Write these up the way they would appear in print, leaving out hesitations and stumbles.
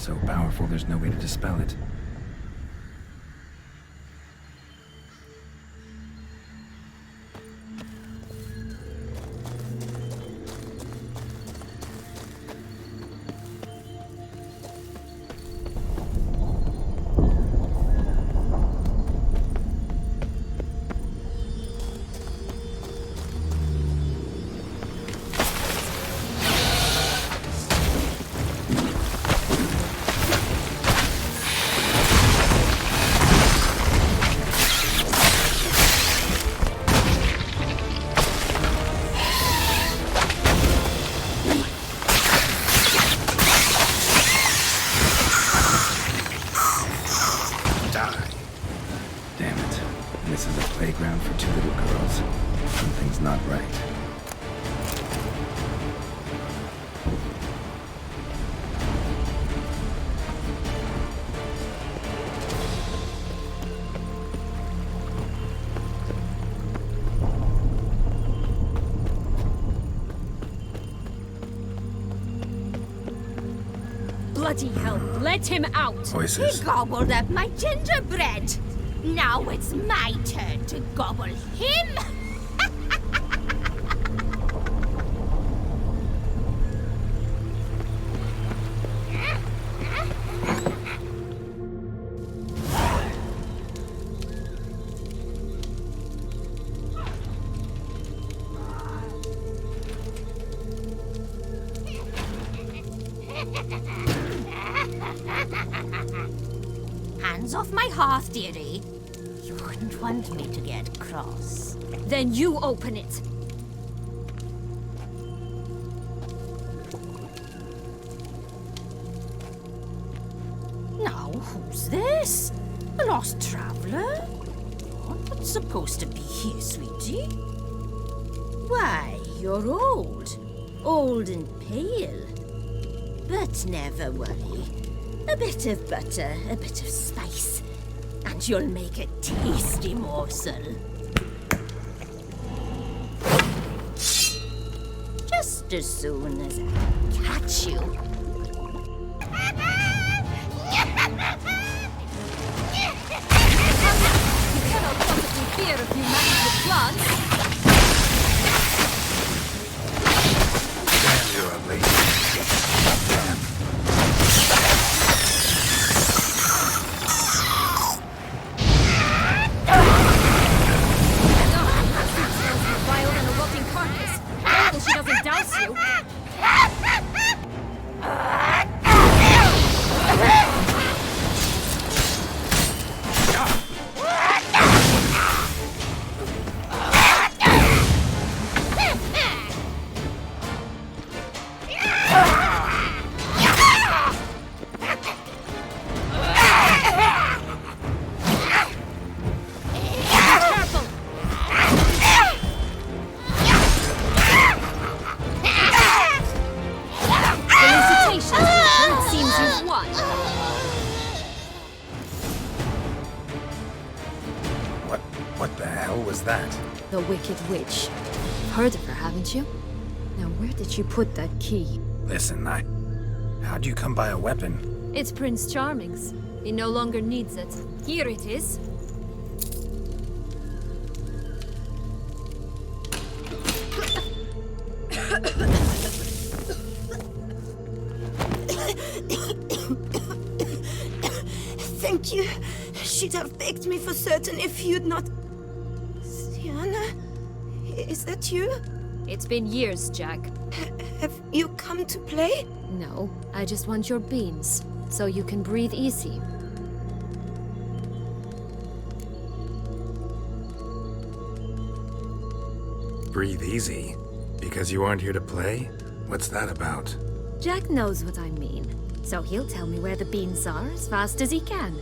So powerful, there's no way to dispel it. Playground for two little girls. Something's not right. Bloody hell, let him out! Voices. He gobbled up my gingerbread. Now it's my turn to gobble him! Hands off my hearth, dearie. You wouldn't want me to get cross. Then you open it. Now, who's this? A lost traveler? You're not supposed to be here, sweetie. Why, you're old. Old and pale. But never worry. A bit of butter, a bit of spice, and you'll make a tasty morsel. Just as soon as I catch you. You cannot possibly fear if you manage with plants. Damn, you're a lady. Damn. Vile and a rotting carcass. Careful she doesn't douse you. What the hell was that? The Wicked Witch. Heard of her, haven't you? Now, where did you put that key? Listen, how'd you come by a weapon? It's Prince Charming's. He no longer needs it. Here it is. Thank you. She'd have begged me for certain if you'd not... Sienna? Is that you? It's been years, Jack. Have you come to play? No, I just want your beans, so you can breathe easy. Breathe easy? Because you aren't here to play? What's that about? Jack knows what I mean, so he'll tell me where the beans are as fast as he can.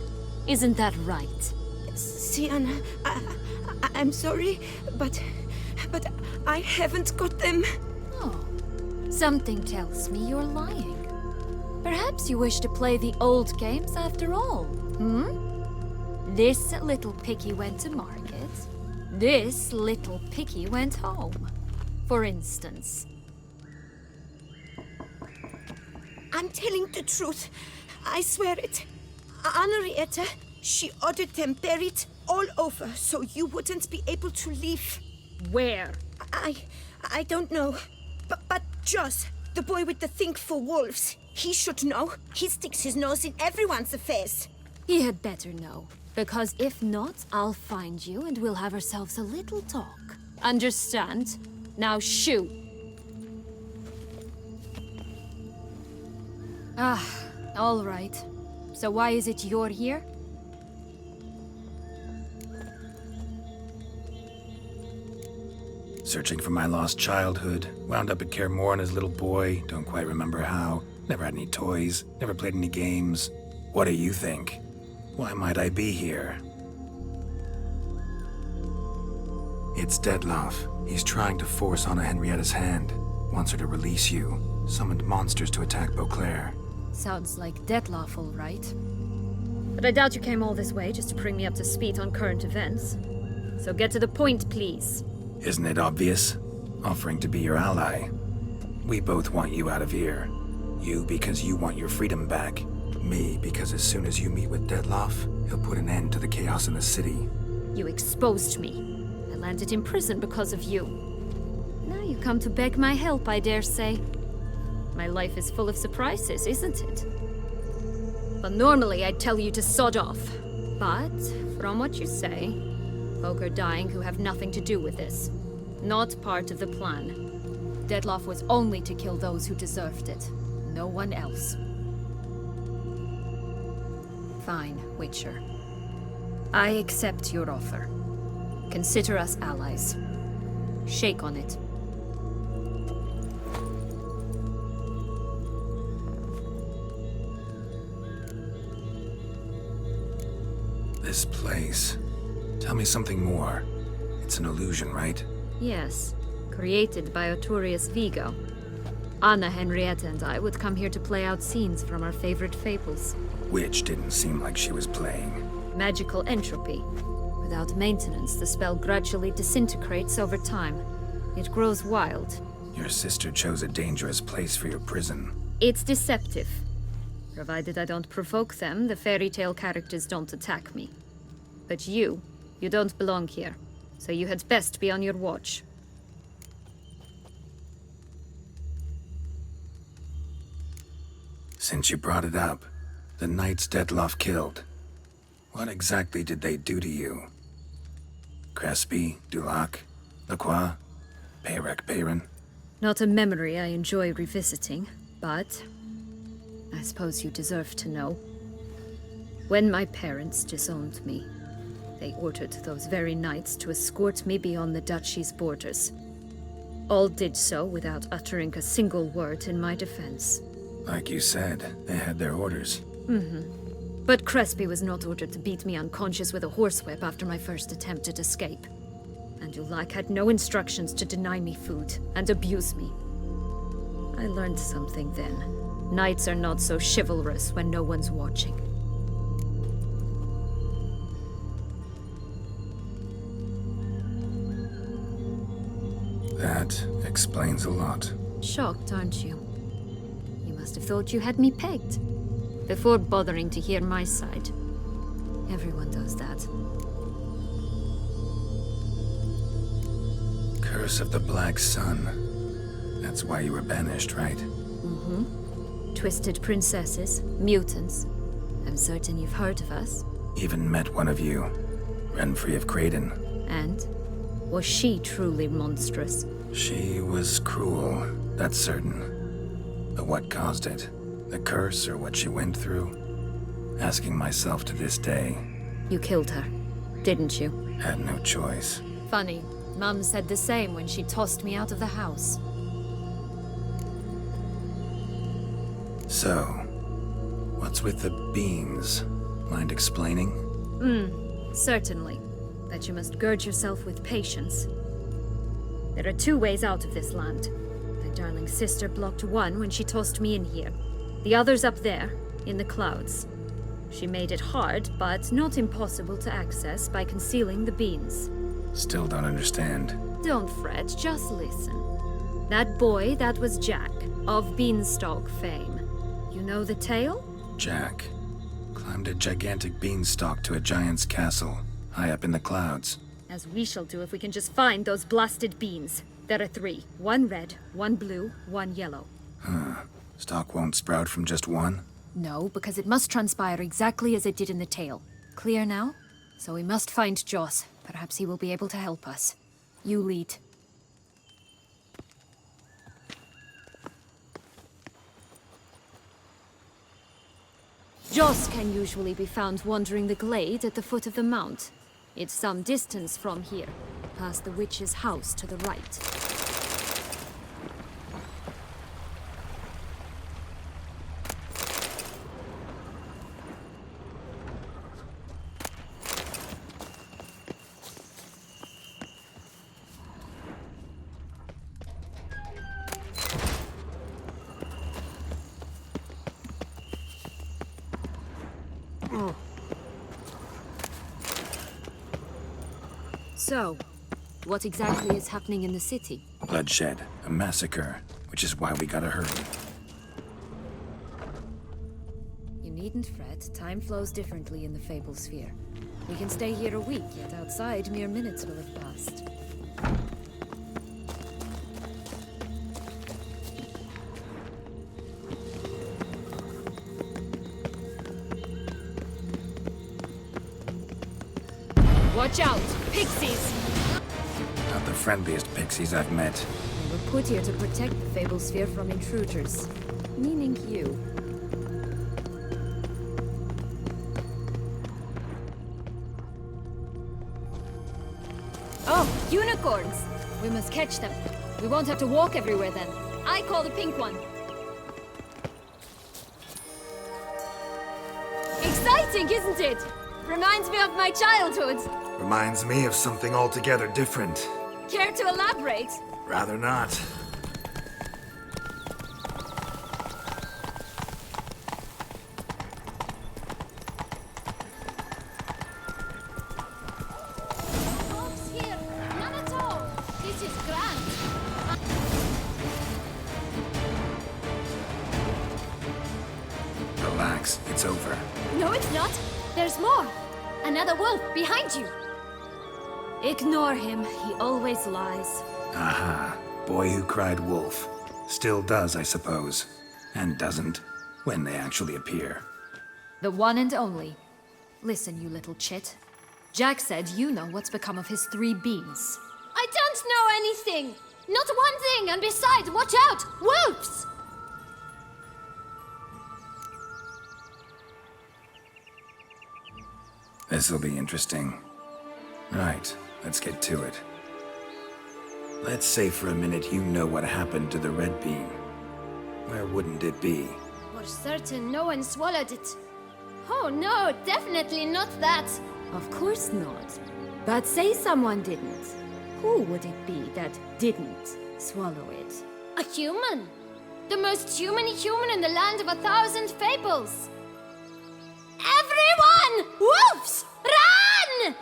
Isn't that right? Sienna, I'm sorry, but I haven't got them. Oh, something tells me you're lying. Perhaps you wish to play the old games after all, hmm? This little piggy went to market. This little piggy went home, for instance. I'm telling the truth. I swear it. Henrietta, she ordered them buried all over so you wouldn't be able to leave. Where? I don't know. But Joss, the boy with the thing for wolves, he should know. He sticks his nose in everyone's affairs. He had better know. Because if not, I'll find you and we'll have ourselves a little talk. Understand? Now shoot. All right. So why is it you're here? Searching for my lost childhood. Wound up at Kaer Morhen as a little boy. Don't quite remember how. Never had any toys. Never played any games. What do you think? Why might I be here? It's Dettlaff. He's trying to force Anna Henrietta's hand. Wants her to release you. Summoned monsters to attack Beauclair. Sounds like Dettlaff, all right. But I doubt you came all this way just to bring me up to speed on current events. So get to the point, please. Isn't it obvious? Offering to be your ally. We both want you out of here. You because you want your freedom back. Me because as soon as you meet with Dettlaff, he'll put an end to the chaos in the city. You exposed me. I landed in prison because of you. Now you come to beg my help, I dare say. My life is full of surprises, isn't it? But normally I'd tell you to sod off. But, from what you say, folk are dying who have nothing to do with this. Not part of the plan. Dettlaff was only to kill those who deserved it. No one else. Fine, Witcher. I accept your offer. Consider us allies. Shake on it. This place. Tell me something more. It's an illusion, right? Yes, created by Arturius Vigo. Anna, Henrietta, and I would come here to play out scenes from our favorite fables. Which didn't seem like she was playing. Magical entropy. Without maintenance, the spell gradually disintegrates over time. It grows wild. Your sister chose a dangerous place for your prison. It's deceptive. Provided I don't provoke them, the fairy tale characters don't attack me. But you don't belong here. So you had best be on your watch. Since you brought it up, the knights Dettlaff killed. What exactly did they do to you? Crespi, Dulac, Lacroix, Peyrek Peyron? Not a memory I enjoy revisiting, but I suppose you deserve to know. When my parents disowned me, they ordered those very knights to escort me beyond the duchy's borders. All did so without uttering a single word in my defense. Like you said, they had their orders. But Crespi was not ordered to beat me unconscious with a horsewhip after my first attempt at escape. And Dulac had no instructions to deny me food and abuse me. I learned something then. Knights are not so chivalrous when no one's watching. That explains a lot. Shocked, aren't you? You must have thought you had me pegged. Before bothering to hear my side. Everyone does that. Curse of the Black Sun. That's why you were banished, right? Twisted princesses, mutants. I'm certain you've heard of us. Even met one of you. Renfrey of Craden. And? Was she truly monstrous? She was cruel, that's certain. But what caused it? The curse or what she went through? Asking myself to this day. You killed her, didn't you? Had no choice. Funny. Mum said the same when she tossed me out of the house. So, what's with the beans? Mind explaining? Certainly. But you must gird yourself with patience. There are two ways out of this land. My darling sister blocked one when she tossed me in here. The other's up there, in the clouds. She made it hard, but not impossible to access by concealing the beans. Still don't understand. Don't fret, just listen. That boy, that was Jack, of Beanstalk fame. You know the tale? Jack climbed a gigantic beanstalk to a giant's castle, high up in the clouds. As we shall do if we can just find those blasted beans. There are 3. 1 red, 1 blue, 1 yellow. Stalk won't sprout from just one? No, because it must transpire exactly as it did in the tale. Clear now? So we must find Joss. Perhaps he will be able to help us. You lead. Joss can usually be found wandering the glade at the foot of the mount. It's some distance from here, past the witch's house to the right. So, what exactly is happening in the city? Bloodshed, a massacre, which is why we gotta hurry. You needn't fret. Time flows differently in the Fable Sphere. We can stay here a week, yet outside mere minutes will have passed. Watch out! Pixies! Not the friendliest pixies I've met. They were put here to protect the Fable Sphere from intruders. Meaning you. Oh, unicorns! We must catch them. We won't have to walk everywhere then. I call the pink one. Exciting, isn't it? Reminds me of my childhood. Reminds me of something altogether different. Care to elaborate? Rather not. Folks here, none at all. This is grand. Relax, it's over. No, it's not. There's more. Another wolf behind you. Ignore him. He always lies. Aha. Boy who cried wolf. Still does, I suppose. And doesn't, when they actually appear. The one and only. Listen, you little chit. Jack said you know what's become of his 3 beans. I don't know anything. Not one thing, and besides, watch out! Wolves! This'll be interesting. Right, let's get to it. Let's say for a minute you know what happened to the red bean. Where wouldn't it be? For certain, no one swallowed it. Oh no, definitely not that. Of course not. But say someone didn't. Who would it be that didn't swallow it? A human. The most human-y human in the land of 1,000 fables. Everyone! Wolves! Run!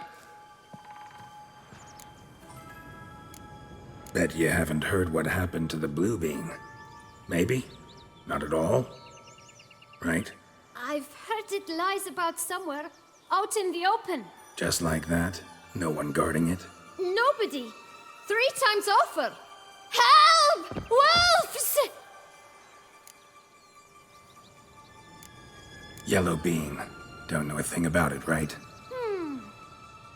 Bet you haven't heard what happened to the blue bean. Maybe? Not at all? Right? I've heard it lies about somewhere, out in the open. Just like that? No one guarding it? Nobody. 3 times over. Help! Wolves! Yellow bean. Don't know a thing about it, right?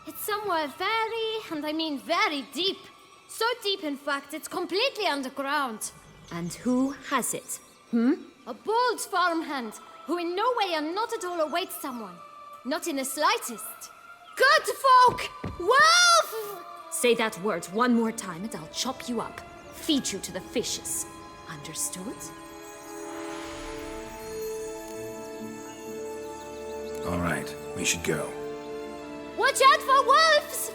It's somewhere very, and I mean very deep. So deep, in fact, it's completely underground. And who has it? A bold farmhand, who in no way and not at all awaits someone. Not in the slightest. Good folk! Wolf! Say that word one more time and I'll chop you up. Feed you to the fishes. Understood? All right, we should go. Watch out for wolves!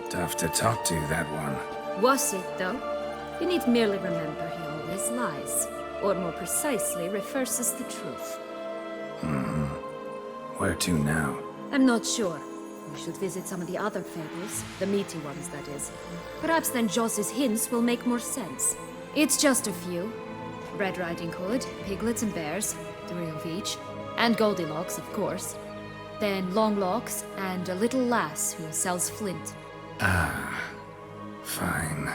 Tough to talk to, that one. Was it, though? You need merely remember he always lies. Or more precisely, reverses the truth. Where to now? I'm not sure. We should visit some of the other fables, the meaty ones, that is. Perhaps then Joss's hints will make more sense. It's just a few. Red Riding Hood, piglets and bears, 3 of each, and Goldilocks, of course. Then Longlocks and a little lass who sells flint. Fine.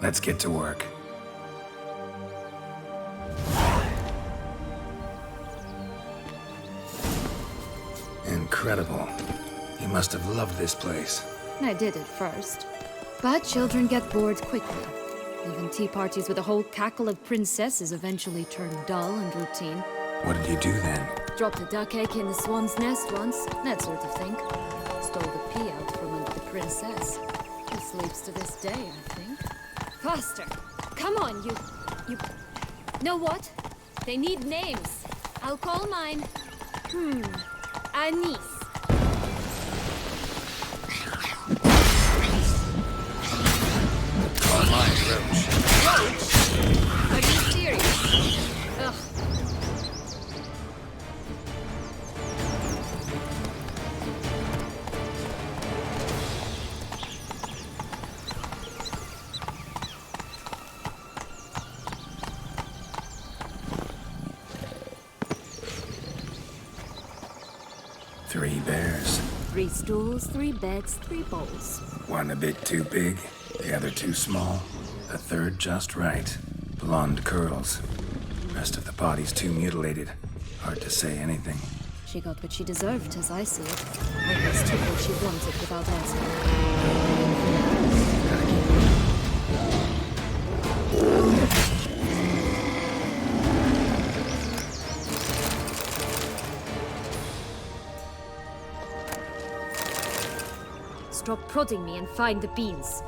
Let's get to work. Incredible. You must have loved this place. I did at first. But children get bored quickly. Even tea parties with a whole cackle of princesses eventually turn dull and routine. What did you do then? Dropped a duck egg in the swan's nest once, that sort of thing. Stole the pea out from under the princess. She sleeps to this day, I think. Faster! Come on, you... Know what? They need names. I'll call mine... Anise. Call mine, Roach. Roach? Are you serious? Ugh. Three bears. 3 stools, 3 beds, 3 bowls. One a bit too big, the other too small, a third just right. Blonde curls. Rest of the body's too mutilated. Hard to say anything. She got what she deserved, as I see it. I guess took what she wanted without asking. Stop prodding me and find the beans.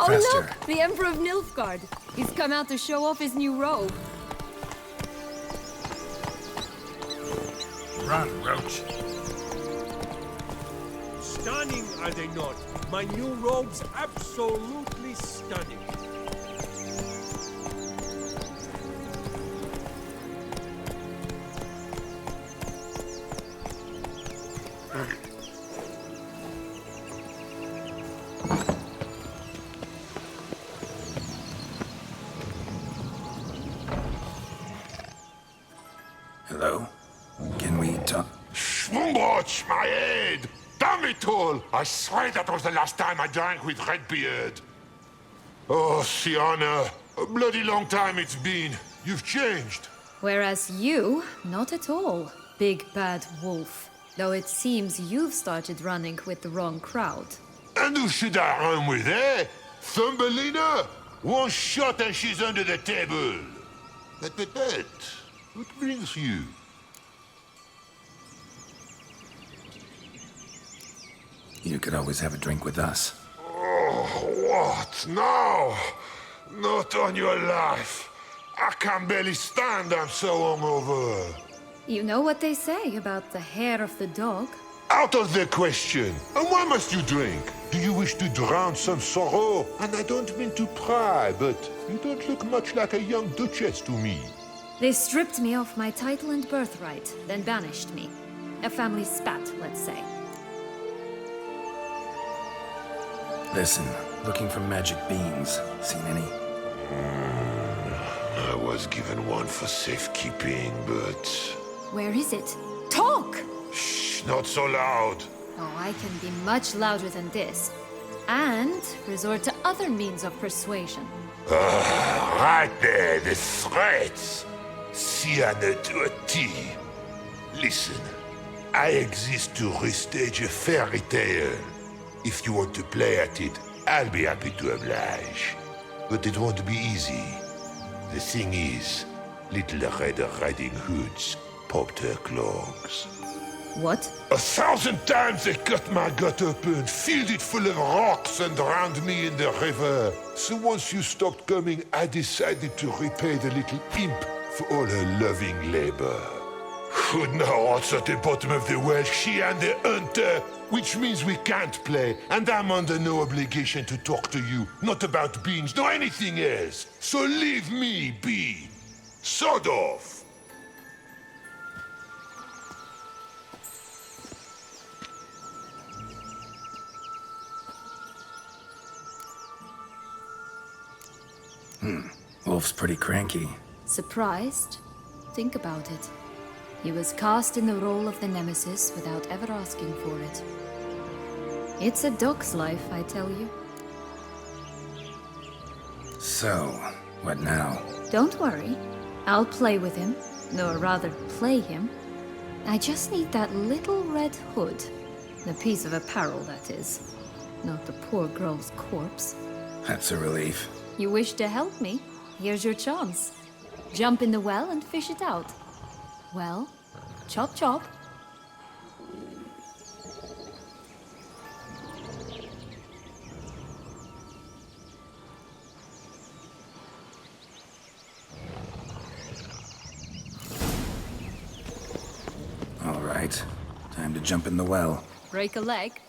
Oh Faster. look! The Emperor of Nilfgaard! He's come out to show off his new robe. Run, Roach. Stunning, are they not? My new robe's absolutely stunning. Hello? Can we talk? Schwungwatch, my head! Damn it all! I swear that was the last time I drank with Redbeard. Oh, Sienna, a bloody long time it's been. You've changed. Whereas you, not at all, big bad wolf. Though it seems you've started running with the wrong crowd. And who should I run with, eh? Thumbelina? One shot and she's under the table. But, what brings you? You could always have a drink with us. Oh, what now? Not on your life. I can barely stand, I'm so hungover. You know what they say about the hair of the dog? Out of the question. And why must you drink? Do you wish to drown some sorrow? And I don't mean to pry, but you don't look much like a young duchess to me. They stripped me of my title and birthright, then banished me. A family spat, let's say. Listen, looking for magic beans. Seen any? I was given one for safekeeping, but... Where is it? Talk! Shh, not so loud. Oh, I can be much louder than this. And resort to other means of persuasion. Right there, the threats. Sienna to a T. Listen, I exist to restage a fairy tale. If you want to play at it, I'll be happy to oblige. But it won't be easy. The thing is, little Red Riding Hoods popped her clogs. What? 1,000 times they cut my gut open, filled it full of rocks, and drowned me in the river. So once you stopped coming, I decided to repay the little imp for all her loving labor. Who now what's at the bottom of the well? She and the hunter, which means we can't play, and I'm under no obligation to talk to you, not about beans, nor anything else. So leave me be. Sod off. Wolf's pretty cranky. Surprised? Think about it. He was cast in the role of the nemesis without ever asking for it. It's a dog's life, I tell you. So, what now? Don't worry. I'll play with him. Or rather, play him. I just need that little red hood. The piece of apparel, that is. Not the poor girl's corpse. That's a relief. You wish to help me? Here's your chance. Jump in the well and fish it out. Well, chop chop. All right. Time to jump in the well. Break a leg.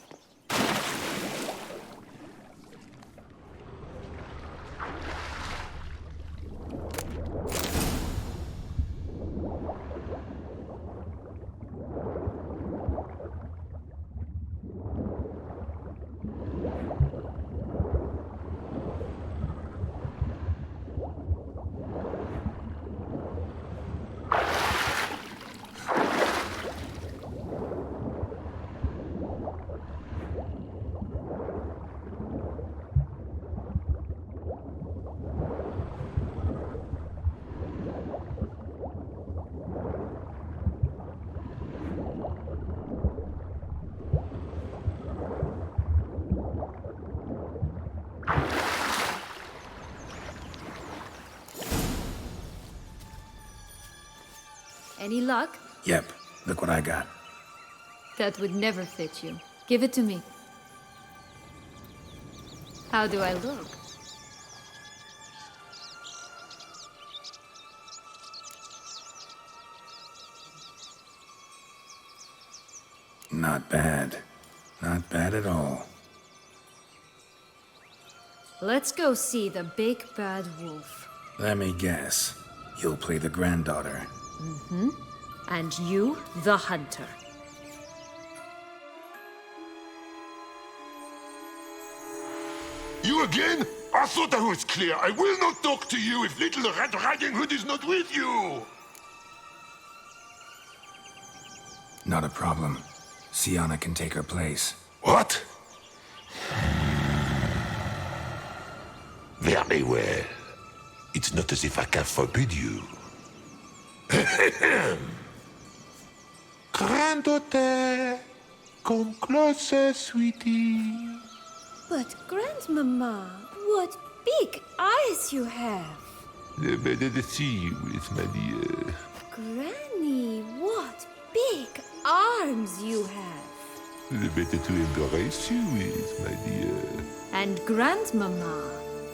Any luck? Yep, look what I got. That would never fit you. Give it to me. How do I look? Not bad. Not bad at all. Let's go see the big bad wolf. Let me guess. You'll play the granddaughter. And you, the hunter. You again? I thought I was clear. I will not talk to you if little Red Riding Hood is not with you. Not a problem. Sienna can take her place. What? Very well. It's not as if I can forbid you. Granddaughter, come closer, sweetie. But, Grandmama, what big eyes you have! The better to see you with, my dear. Granny, what big arms you have! The better to embrace you with, my dear. And Grandmama,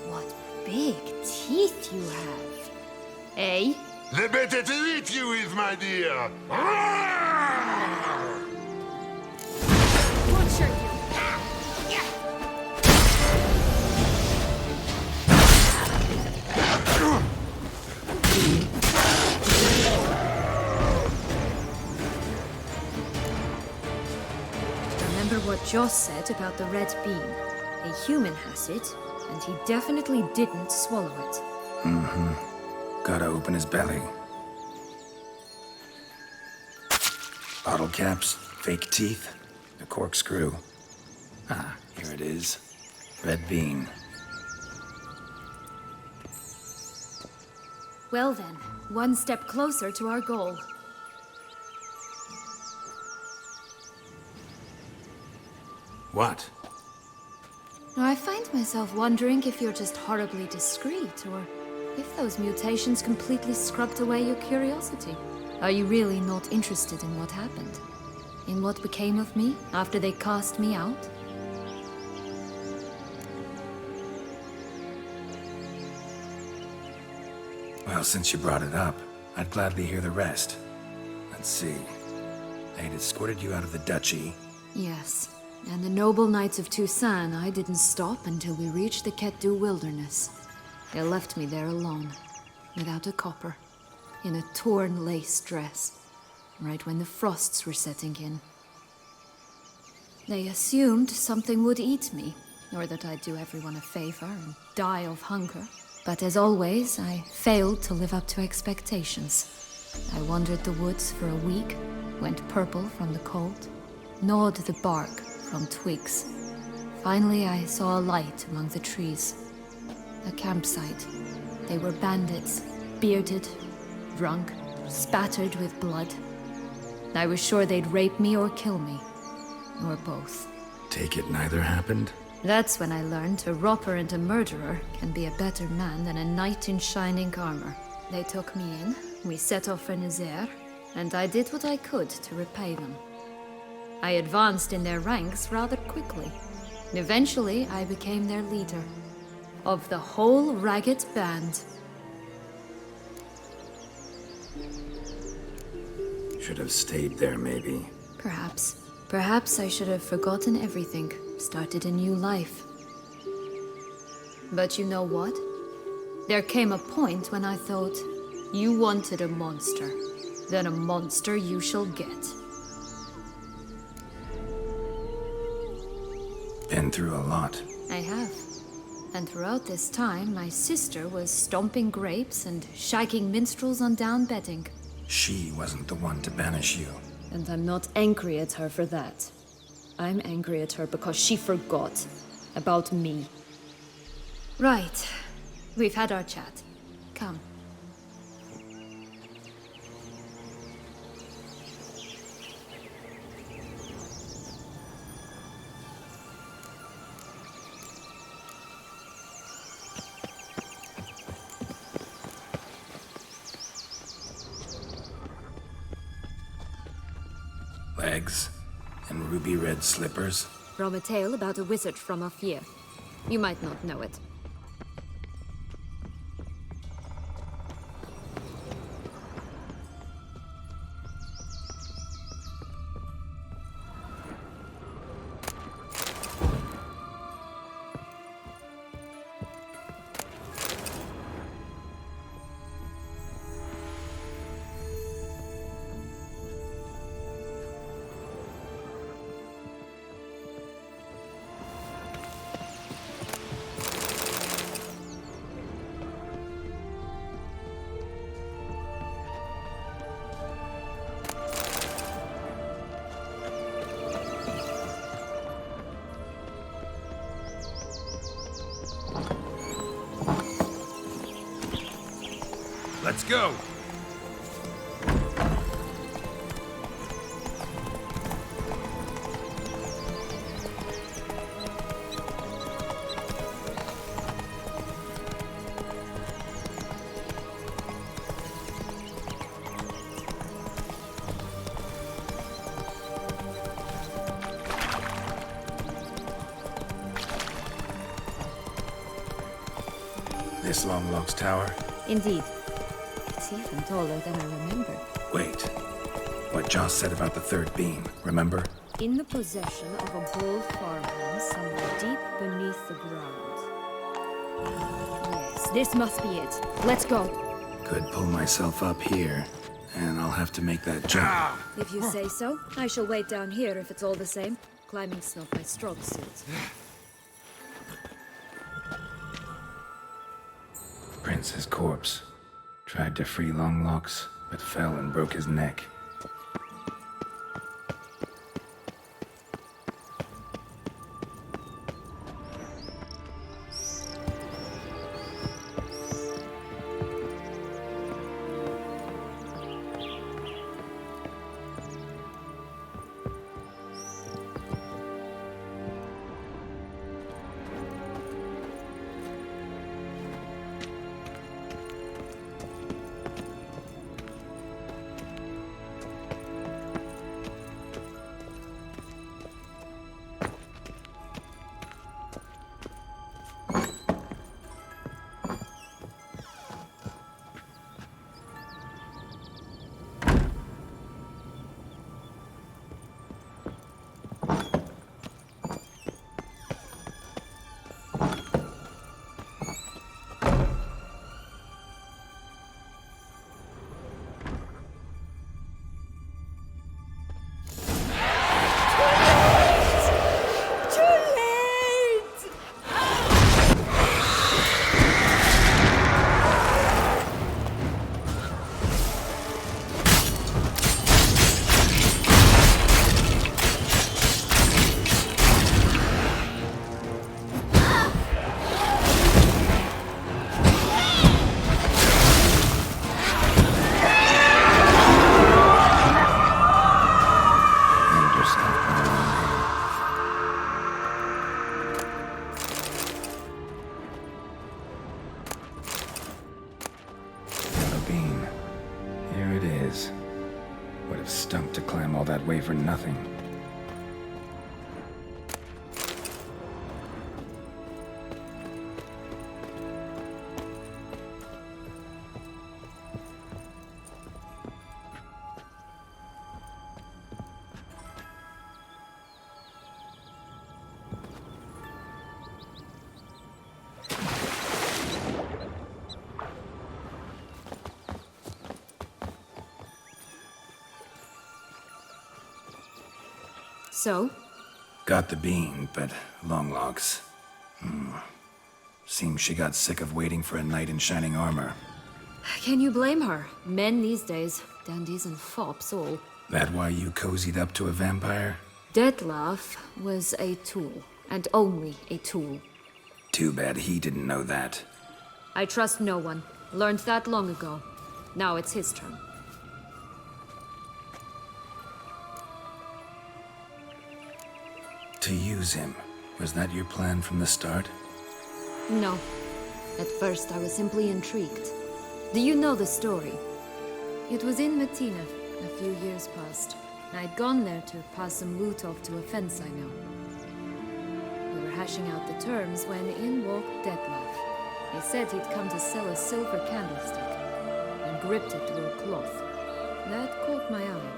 what big teeth you have. Eh? The better to eat you with, my dear. Butcher you! Remember what Joss said about the red bean? A human has it, and he definitely didn't swallow it. Gotta open his belly. Bottle caps, fake teeth, a corkscrew. Ah, here it is. Red bean. Well then, one step closer to our goal. What? I find myself wondering if you're just horribly discreet, or if those mutations completely scrubbed away your curiosity. Are you really not interested in what happened? in what became of me after they cast me out? Well, since you brought it up, I'd gladly hear the rest. Let's see. They'd escorted you out of the duchy. Yes, and the noble knights of Toussaint, I didn't stop until we reached the Ketdu wilderness. They left me there alone, without a copper, in a torn lace dress, right when the frosts were setting in. They assumed something would eat me, or that I'd do everyone a favor and die of hunger. But as always, I failed to live up to expectations. I wandered the woods for a week, went purple from the cold, gnawed the bark from twigs. Finally, I saw a light among the trees. A campsite. They were bandits, bearded, drunk, spattered with blood. I was sure they'd rape me or kill me, or both. Take it neither happened? That's when I learned a robber and a murderer can be a better man than a knight in shining armor. They took me in, we set off for Nazaire, and I did what I could to repay them. I advanced in their ranks rather quickly. Eventually, I became their leader. Of the whole ragged band. Should have stayed there, maybe. Perhaps. Perhaps I should have forgotten everything, started a new life. But you know what? There came a point when I thought, you wanted a monster. Then a monster you shall get. Been through a lot. I have. And throughout this time, my sister was stomping grapes and shagging minstrels on down bedding. She wasn't the one to banish you. And I'm not angry at her for that. I'm angry at her because she forgot about me. Right. We've had our chat. Come. Legs and ruby red slippers. From a tale about a wizard from Ophir. You might not know it. Let's go! This Longlock's tower? Indeed. It's even taller than I remembered. Wait. What Joss said about the third beam, remember? In the possession of a bold farmhand somewhere deep beneath the ground. Yes, this must be it. Let's go. Could pull myself up here, and I'll have to make that jump. If you say so, I shall wait down here if it's all the same. Climbing's not my strong suit. Prince's corpse. Tried to free Longlocks, but fell and broke his neck. away for nothing. So? Got the bean, but long locks. Seems she got sick of waiting for a knight in shining armor. Can you blame her? Men these days, dandies and fops all. That why you cozied up to a vampire? Detlef was a tool, and only a tool. Too bad he didn't know that. I trust no one. Learned that long ago. Now it's his turn. To use him. Was that your plan from the start? No. At first I was simply intrigued. Do you know the story? It was in Matina, a few years past. I'd gone there to pass some loot off to a fence I know. We were hashing out the terms when in walked Detlef. He said he'd come to sell a silver candlestick, and gripped it through a cloth. That caught my eye.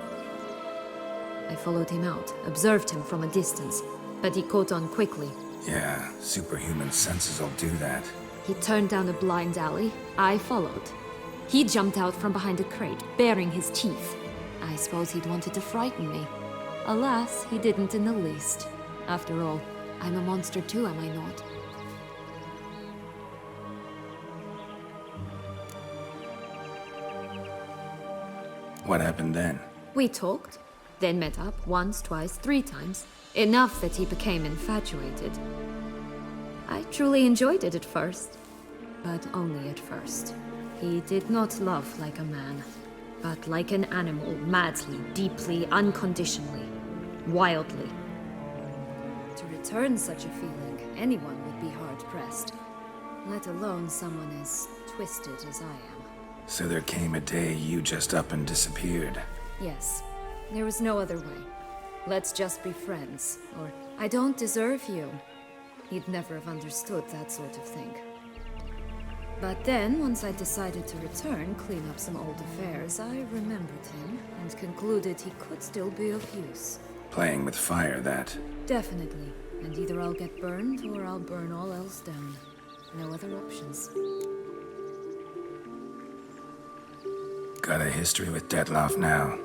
I followed him out, observed him from a distance, but he caught on quickly. Yeah, superhuman senses will do that. He turned down a blind alley. I followed. He jumped out from behind a crate, baring his teeth. I suppose he'd wanted to frighten me. Alas, he didn't in the least. After all, I'm a monster too, am I not? What happened then? We talked, then met up once, twice, 3 times. Enough that he became infatuated. I truly enjoyed it at first, but only at first. He did not love like a man, but like an animal, madly, deeply, unconditionally, wildly. To return such a feeling, anyone would be hard-pressed, let alone someone as twisted as I am. So there came a day you just up and disappeared. Yes, there was no other way. Let's just be friends, or I don't deserve you. He'd never have understood that sort of thing. But then, once I decided to return, clean up some old affairs, I remembered him and concluded he could still be of use. Playing with fire, that. Definitely. And either I'll get burned or I'll burn all else down. No other options. Got a history with Detlef now,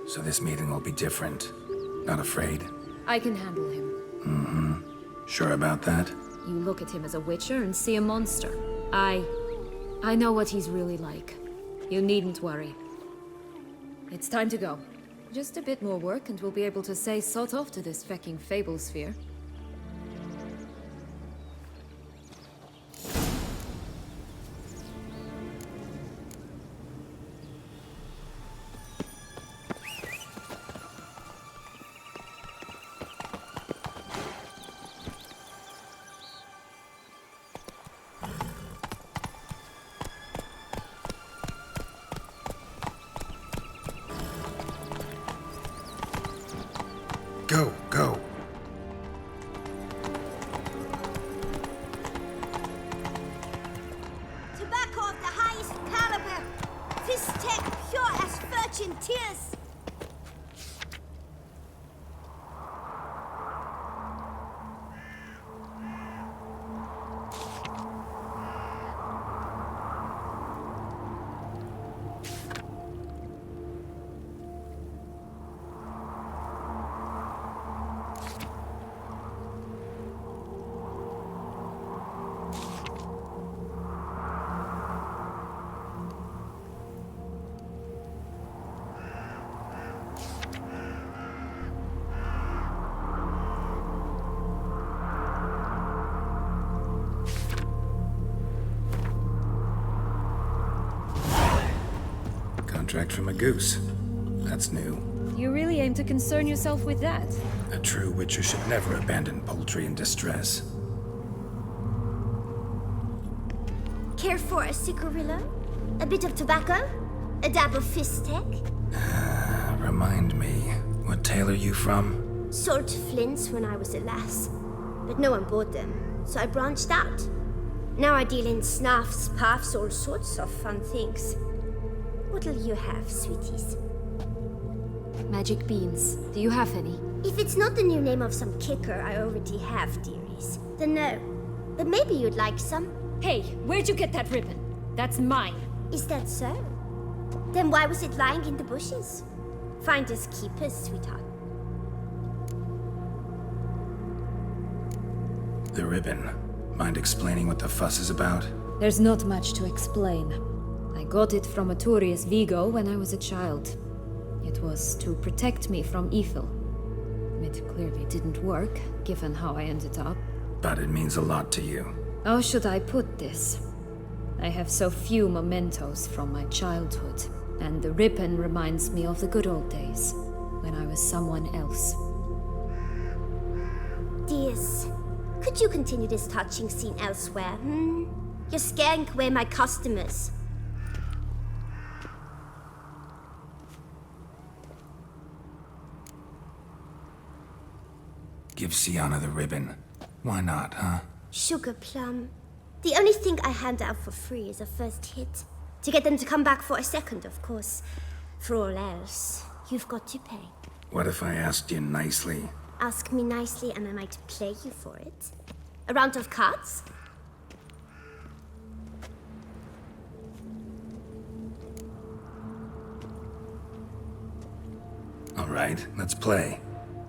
so this meeting will be different. Not afraid? I can handle him. Sure about that? You look at him as a witcher and see a monster. I know what he's really like. You needn't worry. It's time to go. Just a bit more work and we'll be able to say sort off to this fecking fable sphere. Go, go. Tobacco of the highest caliber. Fist tech pure as virgin tears. Contract from a goose. That's new. You really aim to concern yourself with that? A true witcher should never abandon poultry in distress. Care for a cigarillo? A bit of tobacco? A dab of fist tech? Remind me, What tale are you from? Sold flints when I was a lass, but no one bought them, so I branched out. Now I deal in snuffs, puffs, all sorts of fun things. What'll you have, sweeties? Magic beans. Do you have any? If it's not the new name of some kicker I already have, dearies, then no. But maybe you'd like some. Hey, where'd you get that ribbon? That's mine. Is that so? Then why was it lying in the bushes? Finders keepers, sweetheart. The ribbon. Mind explaining what the fuss is about? There's not much to explain. I got it from Arturius Vigo when I was a child. It was to protect me from evil. It clearly didn't work, given how I ended up. But it means a lot to you. How should I put this? I have so few mementos from my childhood, and the ribbon reminds me of the good old days, when I was someone else. Dears, could you continue this touching scene elsewhere, You're scaring away my customers. Give Sienna the ribbon. Why not, huh? Sugar plum. The only thing I hand out for free is a first hit. To get them to come back for a second, of course. For all else, you've got to pay. What if I asked you nicely? Ask me nicely and I might play you for it. A round of cards? All right, let's play.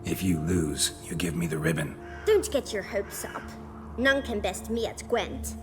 If you lose, you give me the ribbon. Don't get your hopes up. None can best me at Gwent.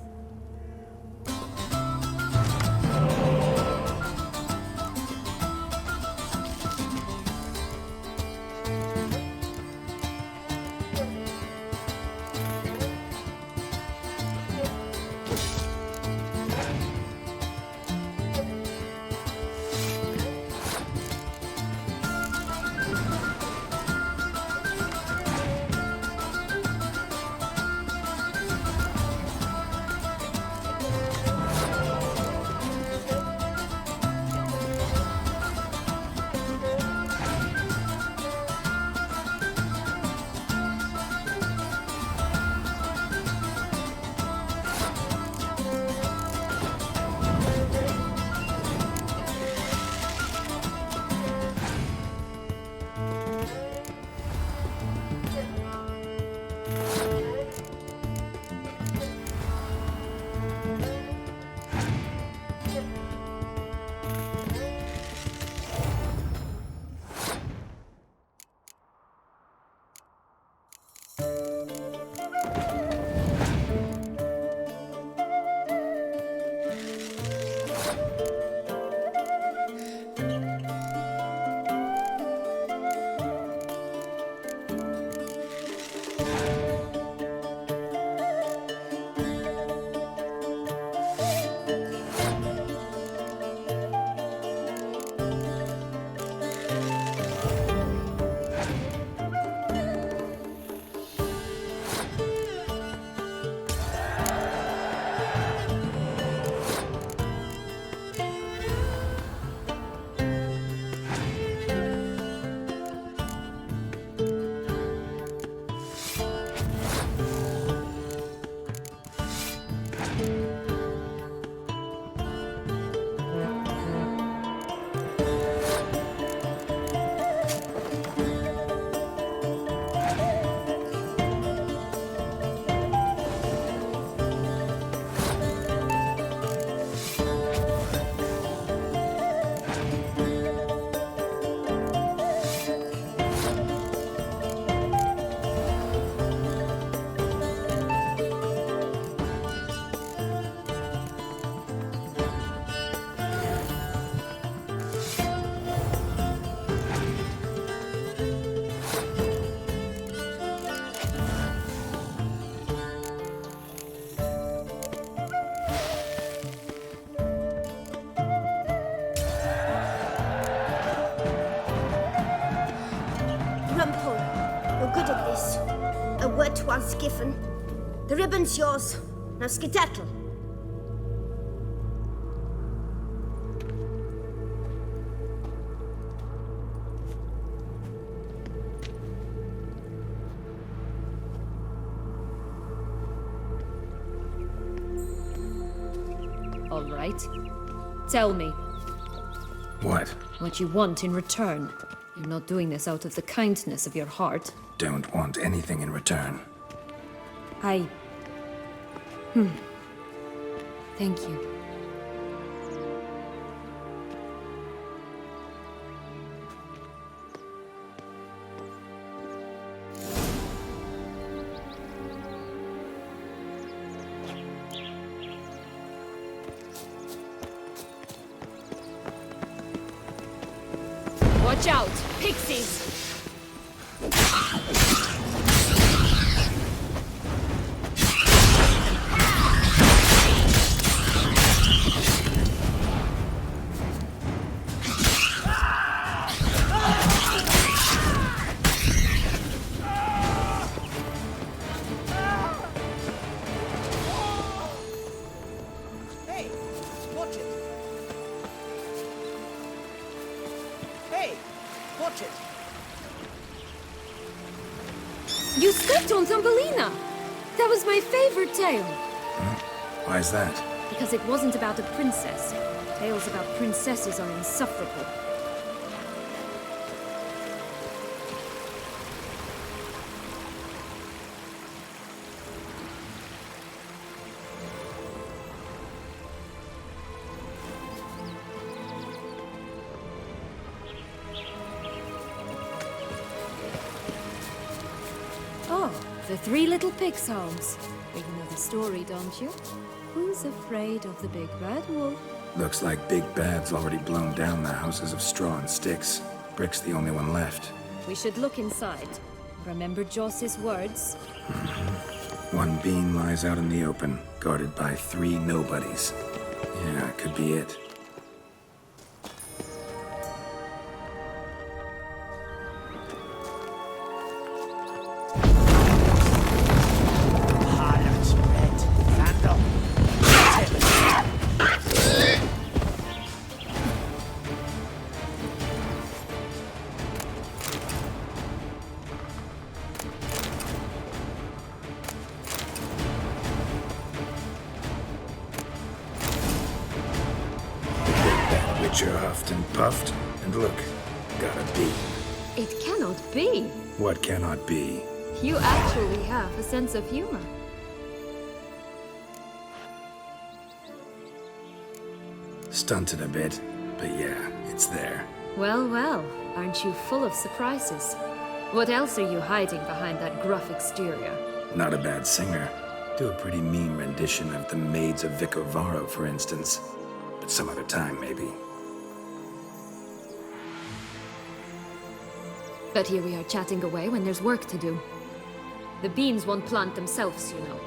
Once given. The ribbon's yours. Now skedaddle. All right. Tell me What? what you want in return. You're not doing this out of the kindness of your heart. Don't want anything in return. Thank you. Watch out! Pixies! Hey, watch it. Hey, watch it. You stepped on Thumbelina! That was my favorite tale. Why's that? Because it wasn't about a princess. Tales about princesses are insufferable. Oh, the Three Little Pigs homes. You know the story, don't you? Who's afraid of the big bad wolf? Looks like Big Bad's already blown down the houses of straw and sticks. Brick's the only one left. We should look inside. Remember Joss's words? One bean lies out in the open, guarded by 3 nobodies. Yeah, could be it. Harlot's red. Vandal. Witcher huffed and puffed, and look, got a bean. It cannot be. What cannot be? You actually have a sense of humor. Stunted a bit, but yeah, it's there. Well, well, aren't you full of surprises? What else are you hiding behind that gruff exterior? Not a bad singer. Do a pretty mean rendition of The Maids of Vicovaro, for instance. But some other time, maybe. But here we are chatting away when there's work to do. The beans won't plant themselves, you know.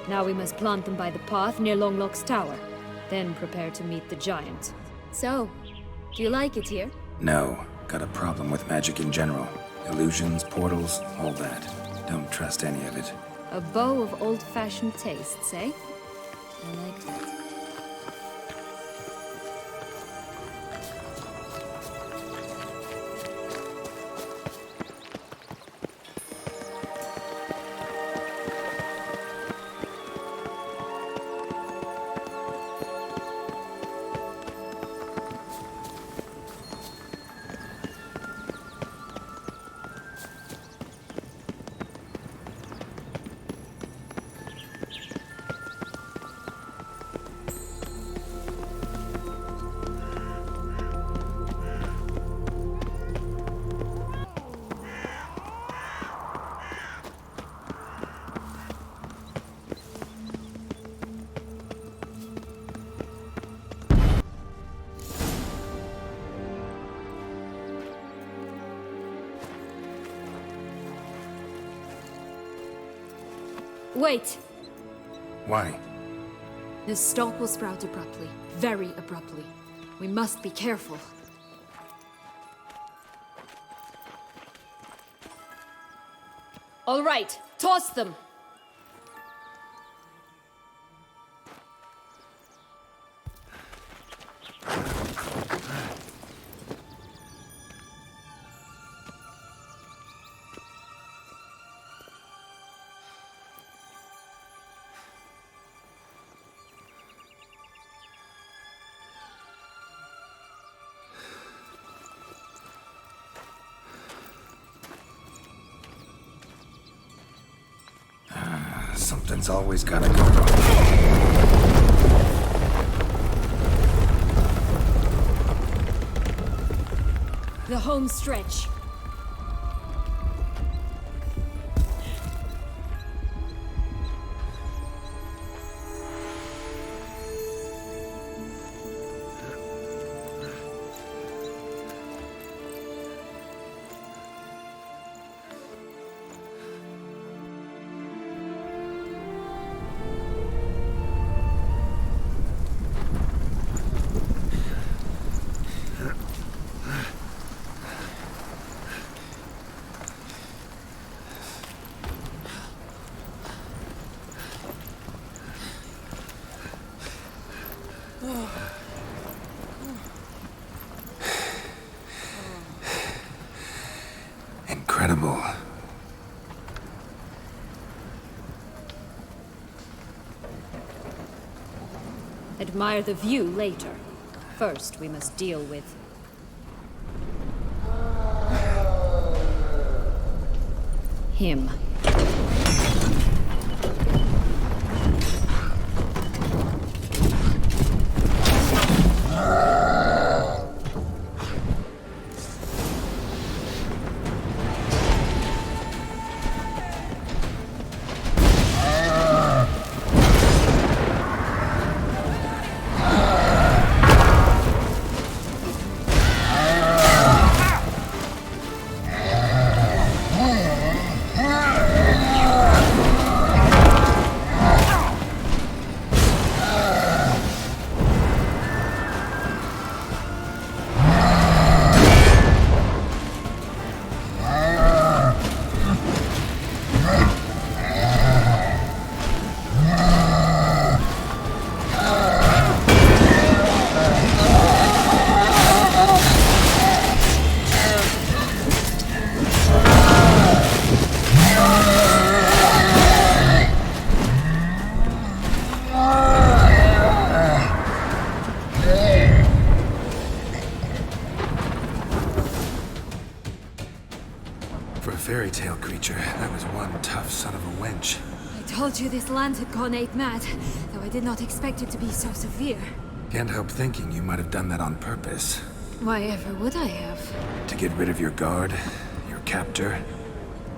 Now we must plant them by the path near Longlock's tower. Then prepare to meet the giant. So, do you like it here? No, got a problem with magic in general. Illusions, portals, all that. Don't trust any of it. A bow of old-fashioned tastes, eh? I like that. Wait! Why? The stalk will sprout abruptly. Very abruptly. We must be careful. All right, toss them! Something's always gotta go wrong. The home stretch. Incredible. Admire the view later. First, we must deal with... him. For a fairy tale creature, that was one tough son of a wench. I told you this land had gone ape mad, though I did not expect it to be so severe. Can't help thinking you might have done that on purpose. Why ever would I have? To get rid of your guard, your captor.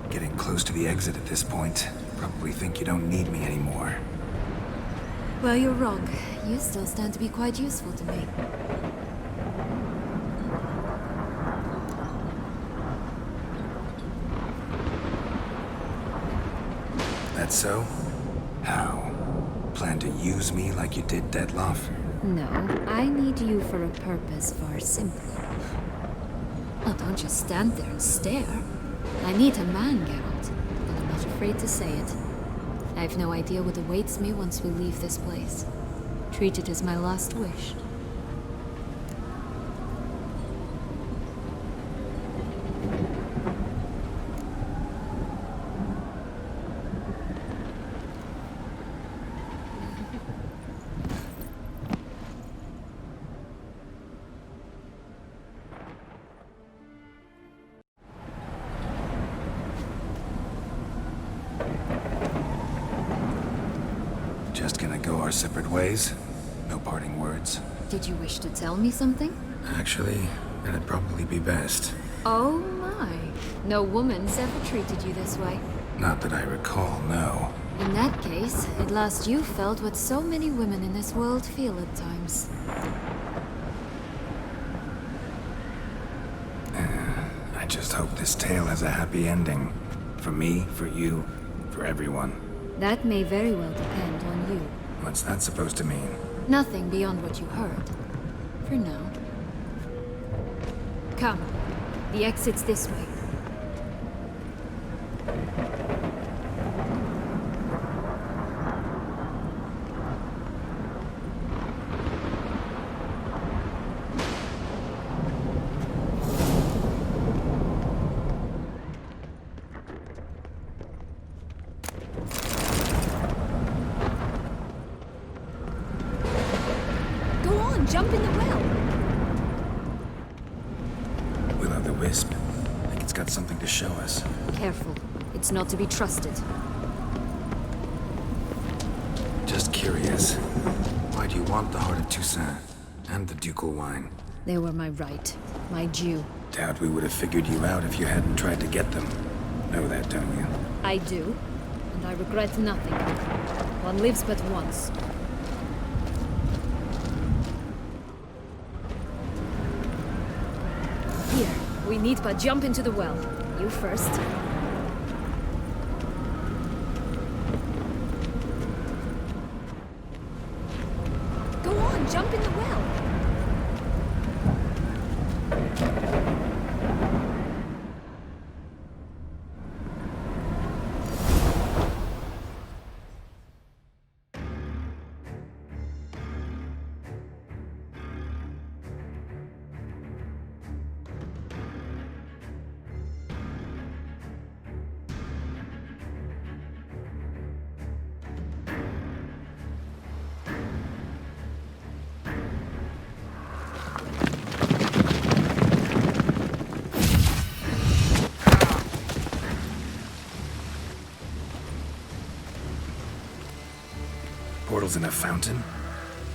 Getting close to the exit at this point. Probably think you don't need me anymore. Well, you're wrong. You still stand to be quite useful to me. That's so? How? Plan to use me like you did Dettloff? No, I need you for a purpose far simpler. Well, don't just stand there and stare. I need a man, Geralt, and I'm not afraid to say it. I have no idea what awaits me once we leave this place. Treat it as my last wish. Just gonna go our separate ways? No parting words? Did you wish to tell me something? Actually, that'd probably be best. Oh my. No woman's ever treated you this way. Not that I recall, no. In that case, at last you felt what so many women in this world feel at times. I just hope this tale has a happy ending. For me, for you, for everyone. That may very well depend on you. What's that supposed to mean? Nothing beyond what you heard. For now. Come. The exit's this way. Jump in the well. Will-o'-the-wisp. I think it's got something to show us. Careful. It's not to be trusted. Just curious. Why do you want the heart of Toussaint and the ducal wine? They were my right, my due. Doubt we would have figured you out if you hadn't tried to get them. Know that, don't you? I do, and I regret nothing. One lives but once. Here, we need but jump into the well. You first. Go on, jump in the well. Portals in a fountain?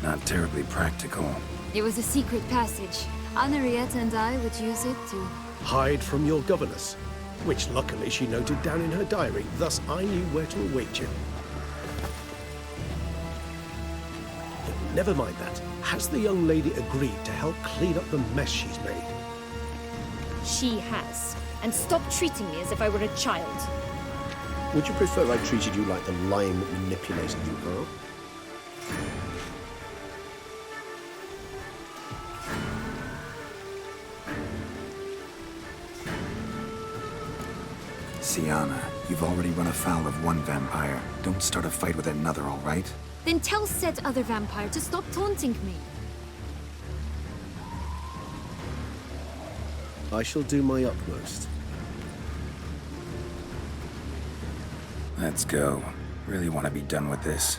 Not terribly practical. It was a secret passage. Henriette and I would use it to... Hide from your governess, which luckily she noted down in her diary, thus I knew where to await you. But never mind that. Has the young lady agreed to help clean up the mess she's made? She has. And stop treating me as if I were a child. Would you prefer I treated you like the lion that manipulated you are? Sienna, you've already run afoul of one vampire. Don't start a fight with another, all right? Then tell said other vampire to stop taunting me. I shall do my utmost. Let's go. Really want to be done with this.